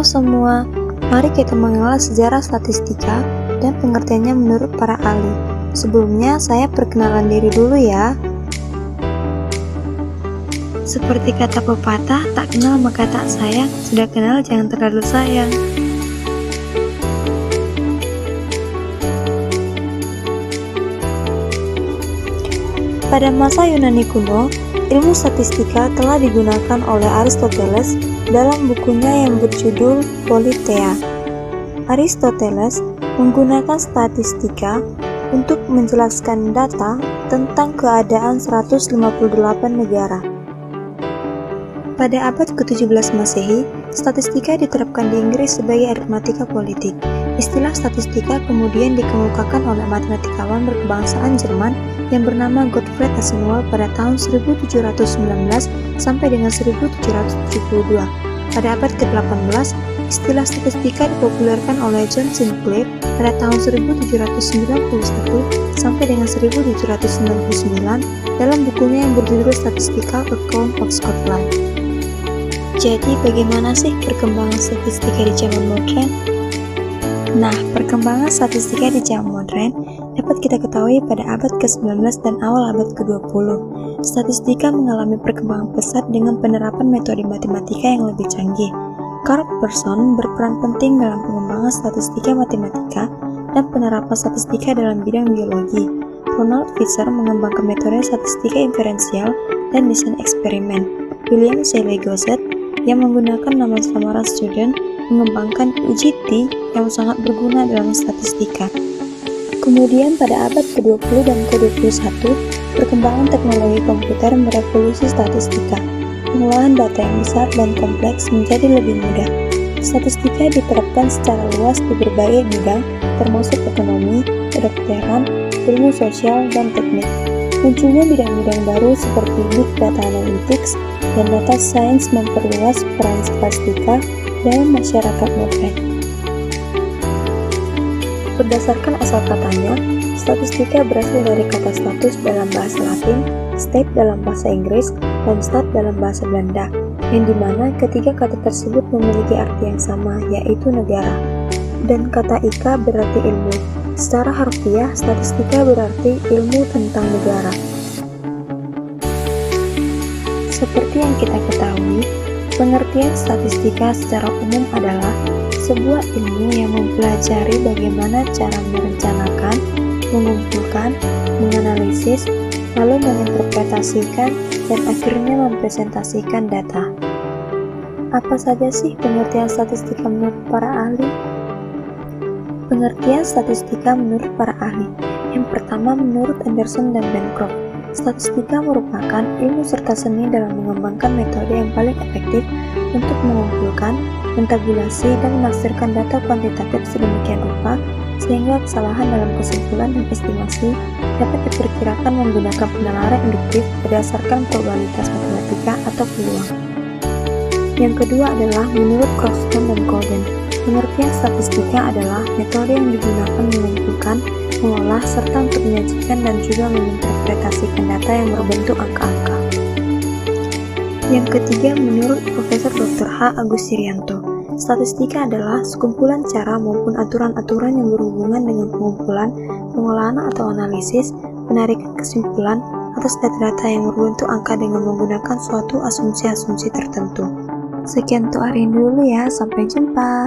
semua, mari kita mengenal sejarah statistika dan pengertiannya menurut para ahli. Sebelumnya, saya perkenalan diri dulu ya. Seperti kata pepatah, tak kenal maka tak sayang, sudah kenal jangan terlalu sayang. Pada masa Yunani kuno, ilmu statistika telah digunakan oleh Aristoteles dalam bukunya yang berjudul Politeia. Aristoteles menggunakan statistika untuk menjelaskan data tentang keadaan 158 negara. Pada abad ke-17 Masehi, statistika diterapkan di Inggris sebagai aritmatika politik. Istilah statistika kemudian dikemukakan oleh matematikawan berkebangsaan Jerman yang bernama Gottfried Eisenhower pada tahun 1719 sampai dengan 1772. Pada abad ke-18, istilah statistika dipopulerkan oleh John Sinclair pada tahun 1791 sampai dengan 1799 dalam bukunya yang berjudul Statistical Account of Scotland. Jadi bagaimana sih perkembangan statistika di zaman modern? Nah, perkembangan statistika di zaman modern dapat kita ketahui pada abad ke-19 dan awal abad ke-20. Statistika mengalami perkembangan pesat dengan penerapan metode matematika yang lebih canggih. Karl Pearson berperan penting dalam pengembangan statistika matematika dan penerapan statistika dalam bidang biologi. Ronald Fisher mengembangkan metode statistika inferensial dan desain eksperimen. William Cayley Gosset yang menggunakan nama samaran student mengembangkan uji T yang sangat berguna dalam statistika. Kemudian pada abad ke-20 dan ke-21, perkembangan teknologi komputer merevolusi statistika. Pengolahan data yang besar dan kompleks menjadi lebih mudah. Statistika diterapkan secara luas di berbagai bidang, termasuk ekonomi, kedokteran, ilmu sosial, dan teknik. Munculnya bidang-bidang baru seperti Big Data Analytics dan Data Science memperluas peran statistika dalam masyarakat modern. Berdasarkan asal katanya, statistika berasal dari kata status dalam bahasa Latin, state dalam bahasa Inggris, dan stat dalam bahasa Belanda, yang dimana ketiga kata tersebut memiliki arti yang sama, yaitu negara. Dan kata ika berarti ilmu. Secara harfiah, statistika berarti ilmu tentang negara. Seperti yang kita ketahui, pengertian statistika secara umum adalah sebuah ilmu yang mempelajari bagaimana cara merencanakan, mengumpulkan, menganalisis, lalu menginterpretasikan, dan akhirnya mempresentasikan data. Apa saja sih pengertian statistika menurut para ahli? Pengertian statistika menurut para ahli. Yang pertama, menurut Anderson dan Bancroft, statistika merupakan ilmu serta seni dalam mengembangkan metode yang paling efektif untuk mengumpulkan, mentabulasi, dan menafsirkan data kuantitatif sedemikian rupa sehingga kesalahan dalam kesimpulan dan estimasi dapat diperkirakan menggunakan penalaran induktif berdasarkan probabilitas matematika atau peluang. Yang kedua adalah menurut Croston dan Golden. Pengertian statistika adalah metode yang digunakan mengumpulkan, mengolah, serta untuk menyajikan dan juga menginterpretasikan data yang berbentuk angka-angka. Yang ketiga, menurut Profesor Dr. H. Agus Sirianto, statistika adalah sekumpulan cara maupun aturan-aturan yang berhubungan dengan pengumpulan, pengolahan atau analisis, penarikan kesimpulan atas data-data yang berbentuk angka dengan menggunakan suatu asumsi-asumsi tertentu. Sekian untuk hari ini dulu ya, sampai jumpa.